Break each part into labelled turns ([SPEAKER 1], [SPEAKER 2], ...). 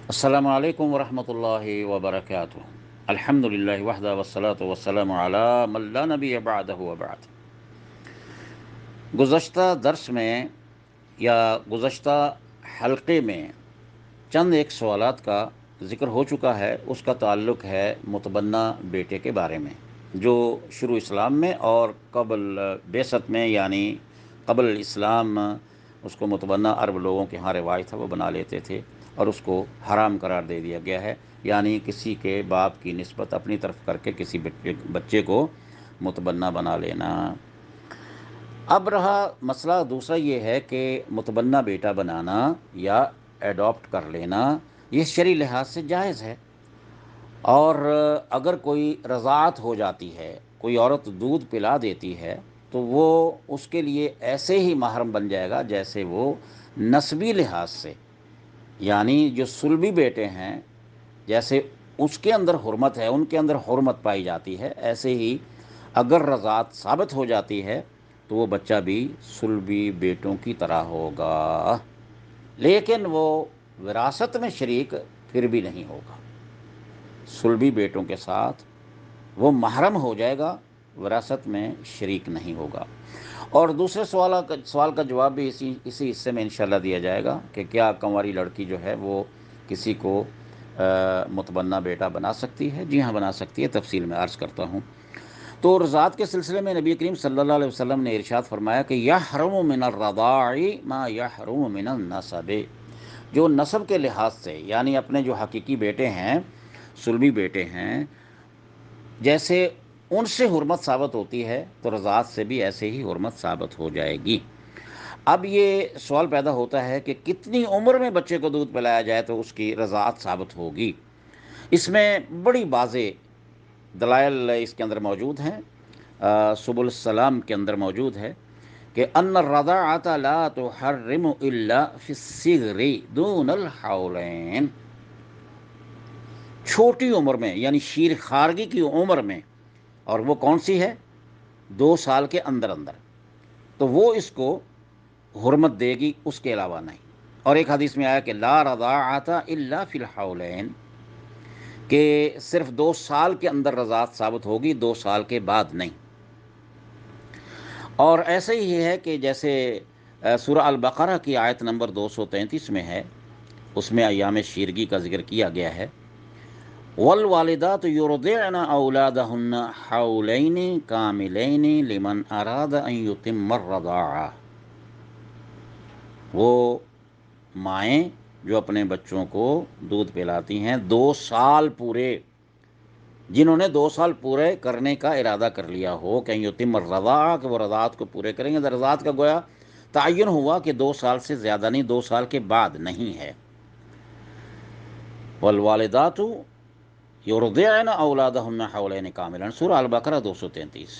[SPEAKER 1] السلام علیکم ورحمۃ اللہ وبرکاتہ۔ الحمدللہ وحدہ والصلاۃ والسلام علی من لا نبی بعدہ وبعد۔ گزشتہ درس میں یا گزشتہ حلقے میں چند ایک سوالات کا ذکر ہو چکا ہے، اس کا تعلق ہے متبنہ بیٹے کے بارے میں، جو شروع اسلام میں اور قبل بعثت میں یعنی قبل اسلام اس کو متبنہ عرب لوگوں کے ہاں رواج تھا، وہ بنا لیتے تھے اور اس کو حرام قرار دے دیا گیا ہے، یعنی کسی کے باپ کی نسبت اپنی طرف کر کے کسی بچے کو متبنہ بنا لینا۔ اب رہا مسئلہ دوسرا، یہ ہے کہ متبنہ بیٹا بنانا یا ایڈاپٹ کر لینا یہ شرعی لحاظ سے جائز ہے، اور اگر کوئی رضاعت ہو جاتی ہے، کوئی عورت دودھ پلا دیتی ہے تو وہ اس کے لیے ایسے ہی محرم بن جائے گا جیسے وہ نسبی لحاظ سے، یعنی جو صلبی بیٹے ہیں جیسے اس کے اندر حرمت ہے، ان کے اندر حرمت پائی جاتی ہے، ایسے ہی اگر رضاعت ثابت ہو جاتی ہے تو وہ بچہ بھی صلبی بیٹوں کی طرح ہوگا، لیکن وہ وراثت میں شریک پھر بھی نہیں ہوگا۔ صلبی بیٹوں کے ساتھ وہ محرم ہو جائے گا، وراثت میں شریک نہیں ہوگا۔ اور دوسرے سوال کا جواب بھی اسی حصے میں انشاءاللہ دیا جائے گا کہ کیا کنواری لڑکی جو ہے وہ کسی کو متبنہ بیٹا بنا سکتی ہے؟ جی ہاں، بنا سکتی ہے، تفصیل میں عرض کرتا ہوں۔ تو رضاعت کے سلسلے میں نبی کریم صلی اللہ علیہ وسلم نے ارشاد فرمایا کہ یحرم من الرضاع ما یحرم من النسب، جو نسب کے لحاظ سے یعنی اپنے جو حقیقی بیٹے ہیں، صلبی بیٹے ہیں، جیسے ان سے حرمت ثابت ہوتی ہے تو رضاعت سے بھی ایسے ہی حرمت ثابت ہو جائے گی۔ اب یہ سوال پیدا ہوتا ہے کہ کتنی عمر میں بچے کو دودھ پلایا جائے تو اس کی رضاعت ثابت ہوگی؟ اس میں بڑی واضح دلائل اس کے اندر موجود ہیں، سبل السلام کے اندر موجود ہے کہ ان الرضاعۃ لا تحرم الا فی الصغر دون الحولین، چھوٹی عمر میں یعنی شیر خارگی کی عمر میں، اور وہ کون سی ہے؟ 2 سال کے اندر اندر، تو وہ اس کو حرمت دے گی، اس کے علاوہ نہیں۔ اور ایک حدیث میں آیا کہ لا رضاعۃ الا فی الحولین، کہ صرف 2 سال کے اندر رضاعت ثابت ہوگی، 2 سال کے بعد نہیں۔ اور ایسے ہی ہے کہ جیسے سورہ البقرہ کی آیت نمبر 233 میں ہے، اس میں ایام شیرگی کا ذکر کیا گیا ہے، والوالدات یرضعن اولادہن حولین کاملین لمن اراد ان یتم الرضاعہ، وہ مائیں جو اپنے بچوں کو دودھ پلاتی ہیں 2 سال پورے، جنہوں نے 2 سال پورے کرنے کا ارادہ کر لیا ہو کہ یتم الرضاعہ، کہ وہ رضاعت کو پورے کریں گے۔ رضاعت کا گویا تعین ہوا کہ 2 سال سے زیادہ نہیں، 2 سال کے بعد نہیں ہے۔ والوالدات یرضعن اولادہن حولین کاملین، سورہ البقرہ 233۔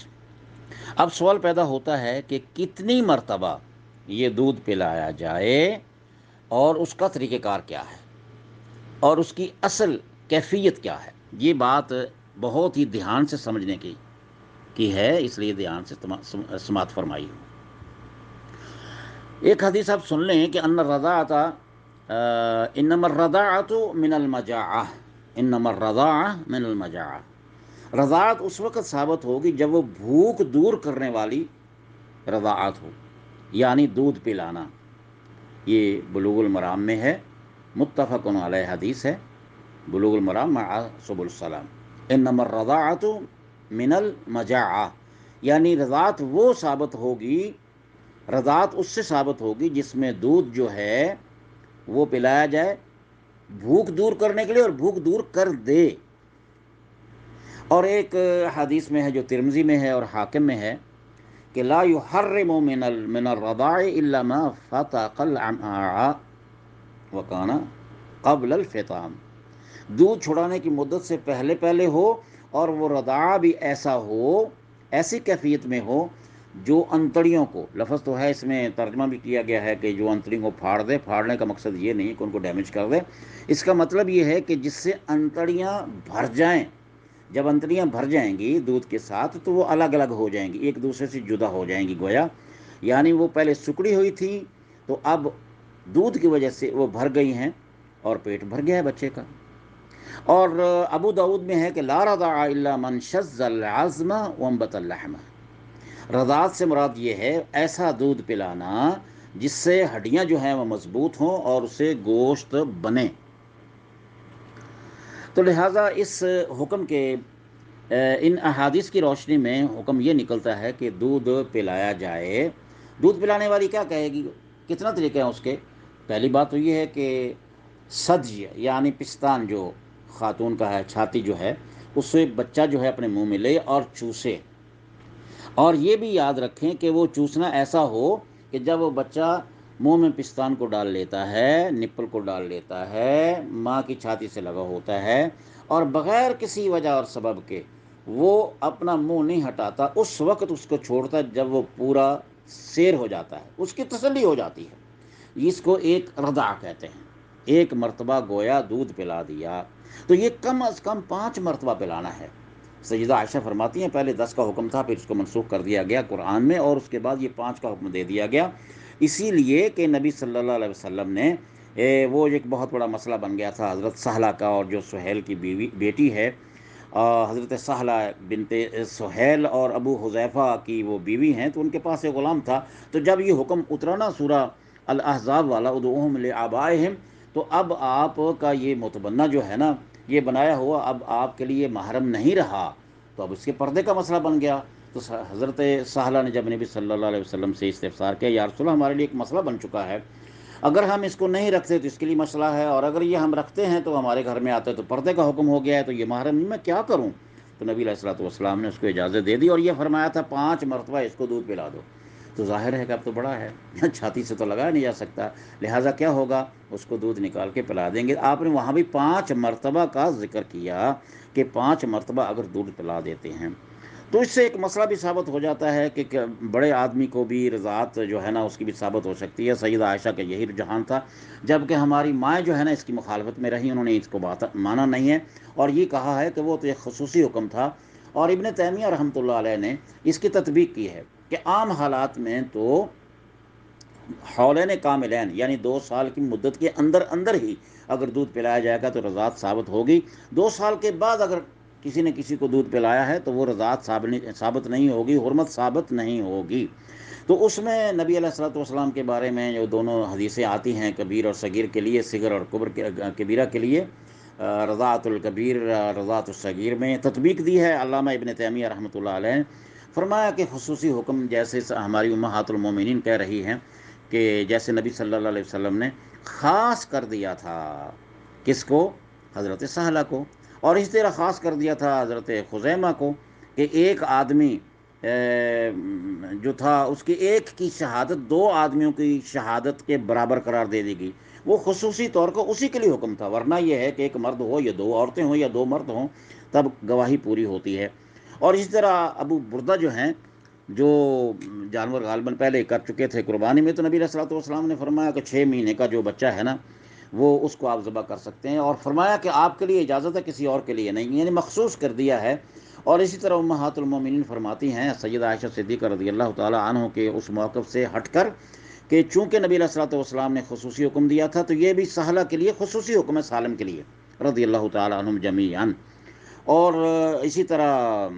[SPEAKER 1] اب سوال پیدا ہوتا ہے کہ کتنی مرتبہ یہ دودھ پلایا جائے اور اس کا طریقہ کار کیا ہے اور اس کی اصل کیفیت کیا ہے۔ یہ بات بہت ہی دھیان سے سمجھنے کی ہے، اس لیے دھیان سے سماعت فرمائی ہوں۔ ایک حدیث آپ سن لیں کہ ان الرضاعۃ انما الرضاعۃ من المجاعہ، انما الرضاعہ من المجاعہ، رضاعت اس وقت ثابت ہوگی جب وہ بھوک دور کرنے والی رضاعت ہو، یعنی دودھ پلانا۔ یہ بلوغ المرام میں ہے، متفق علیہ حدیث ہے، بلوغ المرام مع سبل السلام۔ انما الرضاعۃ من المجاعہ، یعنی رضاعت وہ ثابت ہوگی، رضاعت اس سے ثابت ہوگی جس میں دودھ جو ہے وہ پلایا جائے بھوک دور کرنے کے لیے اور بھوک دور کر دے۔ اور ایک حدیث میں ہے جو ترمذی میں ہے اور حاکم میں ہے کہ لا یحرم من الرضاع الا ما فتق الامعاء وکان قبل الفطام، دودھ چھڑانے کی مدت سے پہلے پہلے ہو اور وہ رضاع بھی ایسا ہو، ایسی کیفیت میں ہو جو انتڑیوں کو، لفظ تو ہے اس میں ترجمہ بھی کیا گیا ہے کہ جو انتڑیوں کو پھاڑ دے، پھاڑنے کا مقصد یہ نہیں کہ ان کو ڈیمیج کر دے، اس کا مطلب یہ ہے کہ جس سے انتڑیاں بھر جائیں۔ جب انتڑیاں بھر جائیں گی دودھ کے ساتھ تو وہ الگ الگ ہو جائیں گی، ایک دوسرے سے جدا ہو جائیں گی گویا، یعنی وہ پہلے سکڑی ہوئی تھی تو اب دودھ کی وجہ سے وہ بھر گئی ہیں اور پیٹ بھر گیا ہے بچے کا۔ اور ابو داؤد میں ہے کہ لا رضع الا من شذ العظم وانبت اللحم، رضاعت سے مراد یہ ہے ایسا دودھ پلانا جس سے ہڈیاں جو ہیں وہ مضبوط ہوں اور اسے گوشت بنے۔ تو لہٰذا اس حکم کے ان احادیث کی روشنی میں حکم یہ نکلتا ہے کہ دودھ پلایا جائے۔ دودھ پلانے والی کیا کہے گی؟ کتنا طریقے ہیں اس کے؟ پہلی بات تو یہ ہے کہ سدج یعنی پستان جو خاتون کا ہے، چھاتی جو ہے، اس سے بچہ جو ہے اپنے منہ میں لے اور چوسے، اور یہ بھی یاد رکھیں کہ وہ چوسنا ایسا ہو کہ جب وہ بچہ منہ میں پستان کو ڈال لیتا ہے، نپل کو ڈال لیتا ہے، ماں کی چھاتی سے لگا ہوتا ہے اور بغیر کسی وجہ اور سبب کے وہ اپنا منہ نہیں ہٹاتا، اس وقت اس کو چھوڑتا جب وہ پورا سیر ہو جاتا ہے، اس کی تسلی ہو جاتی ہے، اس کو ایک رضع کہتے ہیں۔ ایک مرتبہ گویا دودھ پلا دیا تو یہ کم از کم 5 مرتبہ پلانا ہے۔ سیدہ عائشہ فرماتی ہیں پہلے 10 کا حکم تھا، پھر اس کو منسوخ کر دیا گیا قرآن میں، اور اس کے بعد یہ 5 کا حکم دے دیا گیا، اسی لیے کہ نبی صلی اللہ علیہ وسلم نے وہ ایک بہت بڑا مسئلہ بن گیا تھا حضرت سہلہ کا، اور جو سہیل کی بیٹی ہے حضرت سہلہ بنت سہیل اور ابو حذیفہ کی وہ بیوی ہیں، تو ان کے پاس ایک غلام تھا۔ تو جب یہ حکم اترا نا سورہ الاحزاب والا ادعوہم لآبائہم، تو اب آپ کا یہ متبنہ جو ہے نا، یہ بنایا ہوا اب آپ کے لیے محرم نہیں رہا، تو اب اس کے پردے کا مسئلہ بن گیا۔ تو حضرت سہلہ نے جب نبی صلی اللہ علیہ وسلم سے استفسار کیا، یا رسول اللہ ہمارے لیے ایک مسئلہ بن چکا ہے، اگر ہم اس کو نہیں رکھتے تو اس کے لیے مسئلہ ہے، اور اگر یہ ہم رکھتے ہیں تو ہمارے گھر میں آتے تو پردے کا حکم ہو گیا ہے، تو یہ محرم نہیں، میں کیا کروں؟ تو نبی علیہ الصلوۃ والسلام نے اس کو اجازت دے دی، اور یہ فرمایا تھا 5 مرتبہ اس کو دودھ پلا دو۔ تو ظاہر ہے کہ اب تو بڑا ہے، چھاتی سے تو لگایا نہیں جا سکتا، لہٰذا کیا ہوگا، اس کو دودھ نکال کے پلا دیں گے۔ آپ نے وہاں بھی 5 مرتبہ کا ذکر کیا کہ 5 مرتبہ اگر دودھ پلا دیتے ہیں تو اس سے ایک مسئلہ بھی ثابت ہو جاتا ہے کہ بڑے آدمی کو بھی رضاعت جو ہے نا اس کی بھی ثابت ہو سکتی ہے۔ سیدہ عائشہ کا یہی رجحان تھا، جبکہ ہماری مائیں جو ہے نا اس کی مخالفت میں رہی، انہوں نے اس کو بات مانا نہیں ہے، اور یہ کہا ہے کہ وہ تو ایک خصوصی حکم تھا۔ اور ابن تیمیہ رحمۃ اللہ علیہ نے اس کی تطبیق کی ہے کہ عام حالات میں تو حولین کاملین یعنی 2 سال کی مدت کے اندر اندر ہی اگر دودھ پلایا جائے گا تو رضاعت ثابت ہوگی۔ 2 سال کے بعد اگر کسی نے کسی کو دودھ پلایا ہے تو وہ رضاعت ثابت نہیں ہوگی، حرمت ثابت نہیں ہوگی۔ تو اس میں نبی علیہ الصلوۃ والسلام کے بارے میں جو دونوں حدیثیں آتی ہیں کبیر اور صغیر کے لیے، صغر اور کبیرہ کے لیے، رضاعت الکبیر رضاعت الصغیر میں تطبیق دی ہے علامہ ابن تیمیہ رحمۃ اللہ علیہ نے۔ فرمایا کہ خصوصی حکم جیسے ہماری امہات المومنین کہہ رہی ہیں کہ جیسے نبی صلی اللہ علیہ وسلم نے خاص کر دیا تھا کس کو؟ حضرت سہلہ کو، اور اس طرح خاص کر دیا تھا حضرت خزیمہ کو کہ ایک آدمی جو تھا اس کی ایک کی شہادت 2 آدمیوں کی شہادت کے برابر قرار دے دی گئی، وہ خصوصی طور پر اسی کے لیے حکم تھا، ورنہ یہ ہے کہ ایک مرد ہو یا 2 عورتیں ہوں یا 2 مرد ہوں تب گواہی پوری ہوتی ہے۔ اور اسی طرح ابو بردہ جو ہیں، جو جانور غالباً پہلے کر چکے تھے قربانی میں، تو نبی علیہ الصلوۃ والسلام نے فرمایا کہ 6 مہینے کا جو بچہ ہے نا وہ اس کو آپ ذبح کر سکتے ہیں، اور فرمایا کہ آپ کے لیے اجازت ہے، کسی اور کے لیے نہیں، یعنی مخصوص کر دیا ہے۔ اور اسی طرح امہات المومنین فرماتی ہیں سیدہ عائشہ صدیقہ رضی اللہ تعالی عنہ کے اس موقف سے ہٹ کر کہ چونکہ نبی علیہ الصلوۃ والسلام نے خصوصی حکم دیا تھا تو یہ بھی سہلہ کے لیے خصوصی حکم ہے، سالم کے لیے رضی اللہ تعالی عنہم جمیعاً۔ اور اسی طرح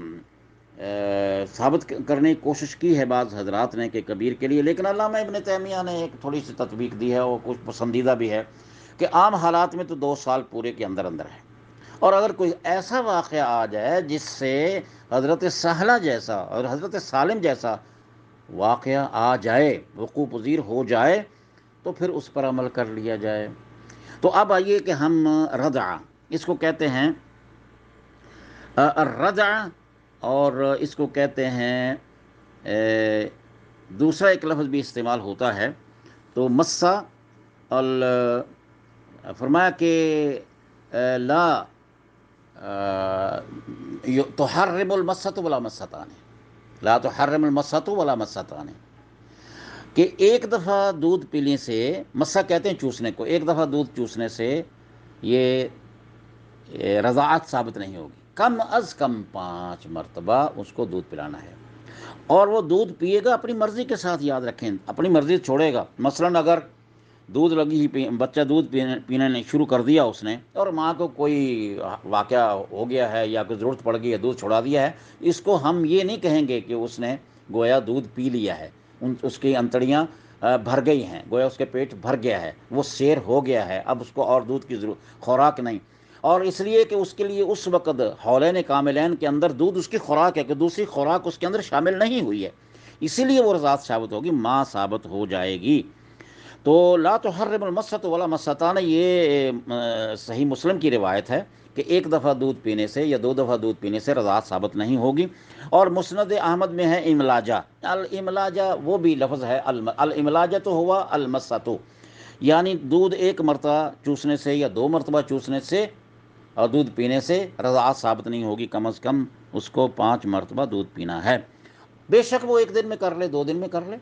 [SPEAKER 1] ثابت کرنے کی کوشش کی ہے بعض حضرات نے کہ کبیر کے لیے، لیکن علامہ ابن تیمیہ نے ایک تھوڑی سی تطبیق دی ہے اور کچھ پسندیدہ بھی ہے کہ عام حالات میں تو 2 سال پورے کے اندر اندر ہے، اور اگر کوئی ایسا واقعہ آ جائے جس سے حضرت سہلہ جیسا اور حضرت سالم جیسا واقعہ آ جائے، وقوع پذیر ہو جائے، تو پھر اس پر عمل کر لیا جائے۔ تو اب آئیے کہ ہم رضع اس کو کہتے ہیں الرضع، اور اس کو کہتے ہیں دوسرا ایک لفظ بھی استعمال ہوتا ہے، تو مسا فرمایا کہ لا تحرم المسۃ ولا مستان، لا تحرم المسۃ ولا مستان، کہ ایک دفعہ دودھ پینے سے، مسا کہتے ہیں چوسنے کو، ایک دفعہ دودھ چوسنے سے یہ رضاعت ثابت نہیں ہوگی، کم از کم 5 مرتبہ اس کو دودھ پلانا ہے، اور وہ دودھ پیے گا اپنی مرضی کے ساتھ، یاد رکھیں اپنی مرضی چھوڑے گا۔ مثلاً اگر دودھ لگی ہی بچہ دودھ پینے نے شروع کر دیا اس نے، اور ماں کو کوئی واقعہ ہو گیا ہے یا کوئی ضرورت پڑ گئی ہے، دودھ چھڑا دیا ہے، اس کو ہم یہ نہیں کہیں گے کہ اس نے گویا دودھ پی لیا ہے، اس کی انتڑیاں بھر گئی ہیں، گویا اس کے پیٹ بھر گیا ہے، وہ سیر ہو گیا ہے، اب اس کو اور دودھ کی خوراک نہیں، اور اس لیے کہ اس کے لیے اس وقت حولین کاملین کے اندر دودھ اس کی خوراک ہے، کہ دوسری خوراک اس کے اندر شامل نہیں ہوئی ہے، اسی لیے وہ رضاعت ثابت ہوگی، ماں ثابت ہو جائے گی۔ تو لا تحرم المست ولا مستان، یہ صحیح مسلم کی روایت ہے کہ ایک دفعہ دودھ پینے سے یا دو دفعہ دودھ پینے سے رضاعت ثابت نہیں ہوگی۔ اور مسند احمد میں ہے املاجہ، الاملاجہ وہ بھی لفظ ہے، الاملاجہ تو ہوا المستو، یعنی دودھ ایک مرتبہ چوسنے سے یا دو مرتبہ چوسنے سے اور دودھ پینے سے رضاعت ثابت نہیں ہوگی، کم از کم اس کو 5 مرتبہ دودھ پینا ہے۔ بے شک وہ ایک دن میں کر لے، 2 دن میں کر لے،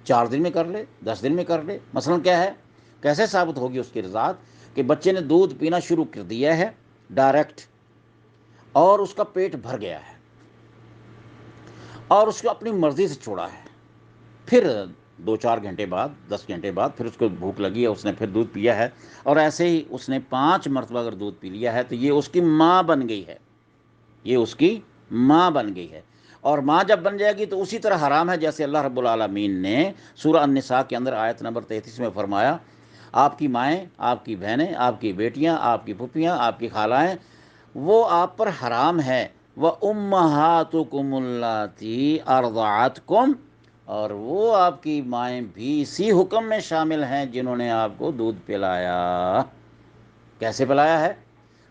[SPEAKER 1] 4 دن میں کر لے، 10 دن میں کر لے، مثلا کیا ہے، کیسے ثابت ہوگی اس کی رضاعت؟ کہ بچے نے دودھ پینا شروع کر دیا ہے ڈائریکٹ، اور اس کا پیٹ بھر گیا ہے، اور اس کو اپنی مرضی سے چھوڑا ہے، پھر 2-4 گھنٹے بعد، 10 گھنٹے بعد پھر اس کو بھوک لگی ہے، اس نے پھر دودھ پیا ہے، اور ایسے ہی اس نے 5 مرتبہ اگر دودھ پی لیا ہے تو یہ اس کی ماں بن گئی ہے، یہ اس کی ماں بن گئی ہے، اور ماں جب بن جائے گی تو اسی طرح حرام ہے جیسے اللہ رب العالمین نے سورہ النساء کے اندر آیت نمبر 33 میں فرمایا، آپ کی مائیں، آپ کی بہنیں، آپ کی بیٹیاں، آپ کی پھوپھیاں، آپ کی خالائیں، وہ آپ پر حرام ہے، وَأُمَّهَاتُكُمُ اللَّاتِي أَرْضَعَتْكُمْ، اور وہ آپ کی مائیں بھی اسی حکم میں شامل ہیں جنہوں نے آپ کو دودھ پلایا۔ کیسے پلایا ہے؟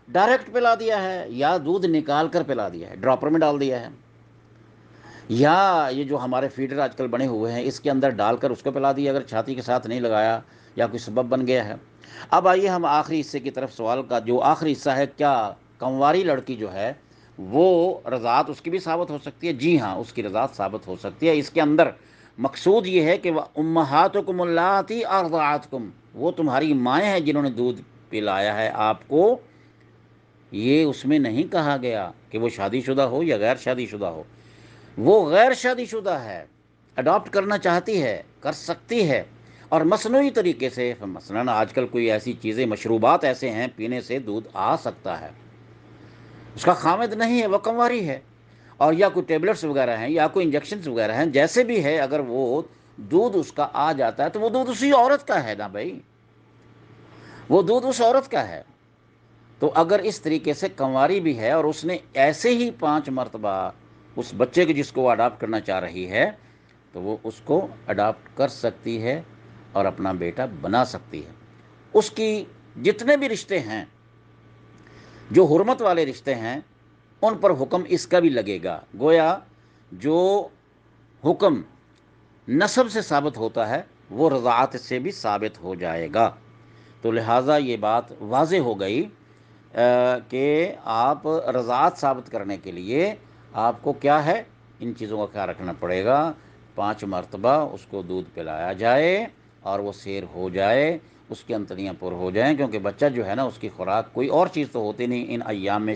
[SPEAKER 1] ڈائریکٹ پلا دیا ہے، یا دودھ نکال کر پلا دیا ہے، ڈراپر میں ڈال دیا ہے، یا یہ جو ہمارے فیڈر آج کل بنے ہوئے ہیں اس کے اندر ڈال کر اس کو پلا دیا، اگر چھاتی کے ساتھ نہیں لگایا یا کوئی سبب بن گیا ہے۔ اب آئیے ہم آخری حصے کی طرف، سوال کا جو آخری حصہ ہے، کیا کنواری لڑکی جو ہے وہ رضاعت اس کی بھی ثابت ہو سکتی ہے؟ جی ہاں، اس کی رضاعت ثابت ہو سکتی ہے۔ اس کے اندر مقصود یہ ہے کہ امہاتکم اللاتی ارضعتکم، وہ تمہاری مائیں ہیں جنہوں نے دودھ پلایا ہے آپ کو، یہ اس میں نہیں کہا گیا کہ وہ شادی شدہ ہو یا غیر شادی شدہ ہو، وہ غیر شادی شدہ ہے، اڈاپٹ کرنا چاہتی ہے، کر سکتی ہے، اور مصنوعی طریقے سے، مثلا آج کل کوئی ایسی چیزیں، مشروبات ایسے ہیں پینے سے دودھ آ سکتا ہے، اس کا خامد نہیں ہے، وہ کنواری ہے، اور یا کوئی ٹیبلٹس وغیرہ ہیں یا کوئی انجیکشنز وغیرہ ہیں، جیسے بھی ہے، اگر وہ دودھ اس کا آ جاتا ہے تو وہ دودھ اسی عورت کا ہے نا بھائی، وہ دودھ اس عورت کا ہے۔ تو اگر اس طریقے سے کنواری بھی ہے اور اس نے ایسے ہی 5 مرتبہ اس بچے کے جس کو وہ اڈاپٹ کرنا چاہ رہی ہے، تو وہ اس کو اڈاپٹ کر سکتی ہے اور اپنا بیٹا بنا سکتی ہے۔ اس کی جتنے بھی رشتے ہیں جو حرمت والے رشتے ہیں ان پر حکم اس کا بھی لگے گا، گویا جو حکم نسب سے ثابت ہوتا ہے وہ رضاعت سے بھی ثابت ہو جائے گا۔ تو لہٰذا یہ بات واضح ہو گئی کہ آپ رضاعت ثابت کرنے کے لیے آپ کو کیا ہے، ان چیزوں کا خیال رکھنا پڑے گا۔ 5 مرتبہ اس کو دودھ پلایا جائے اور وہ سیر ہو جائے، اس کی انتڑیاں پر ہو جائیں، کیونکہ بچہ جو ہے نا اس کی خوراک کوئی اور چیز تو ہوتی نہیں ان ایام میں،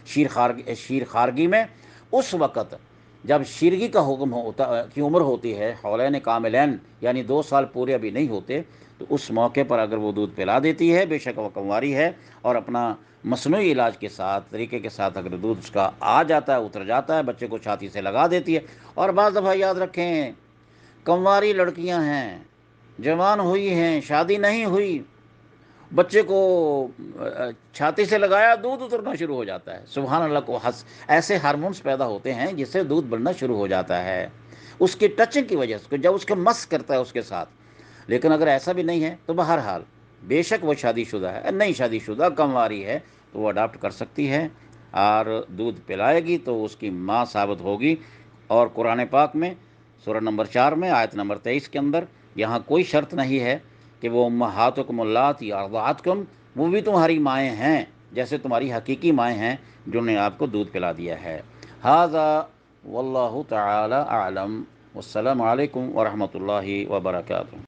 [SPEAKER 1] شیر خارگی میں، اس وقت جب شیرگی کا حکم ہوتا کی عمر ہوتی ہے، حولین کاملین یعنی 2 سال پورے ابھی نہیں ہوتے، تو اس موقع پر اگر وہ دودھ پلا دیتی ہے، بے شک وہ کنواری ہے، اور اپنا مصنوعی علاج کے ساتھ، طریقے کے ساتھ اگر دودھ اس کا آ جاتا ہے، اتر جاتا ہے، بچے کو چھاتی سے لگا دیتی ہے۔ اور بعض دفعہ یاد رکھیں، کنواری لڑکیاں ہیں، جوان ہوئی ہیں، شادی نہیں ہوئی، بچے کو چھاتی سے لگایا، دودھ اترنا شروع ہو جاتا ہے، سبحان اللہ، کو ایسے ہارمونز پیدا ہوتے ہیں جس سے دودھ بڑھنا شروع ہو جاتا ہے اس کی ٹچنگ کی وجہ سے، جب اس کے مس کرتا ہے اس کے ساتھ۔ لیکن اگر ایسا بھی نہیں ہے تو بہرحال بے شک وہ شادی شدہ ہے، نہیں شادی شدہ کنواری ہے تو وہ اڈاپٹ کر سکتی ہے اور دودھ پلائے گی تو اس کی ماں ثابت ہوگی۔ اور قرآن پاک میں سورہ نمبر 4 میں آیت نمبر 23 کے اندر یہاں کوئی شرط نہیں ہے کہ وہ امہاتکم اللاتی ارضعتکم، وہ بھی تمہاری مائیں ہیں جیسے تمہاری حقیقی مائیں ہیں جنہوں نے آپ کو دودھ پلا دیا ہے۔ ھذا واللہ تعالی اعلم، والسلام علیکم ورحمۃ اللہ وبرکاتہ۔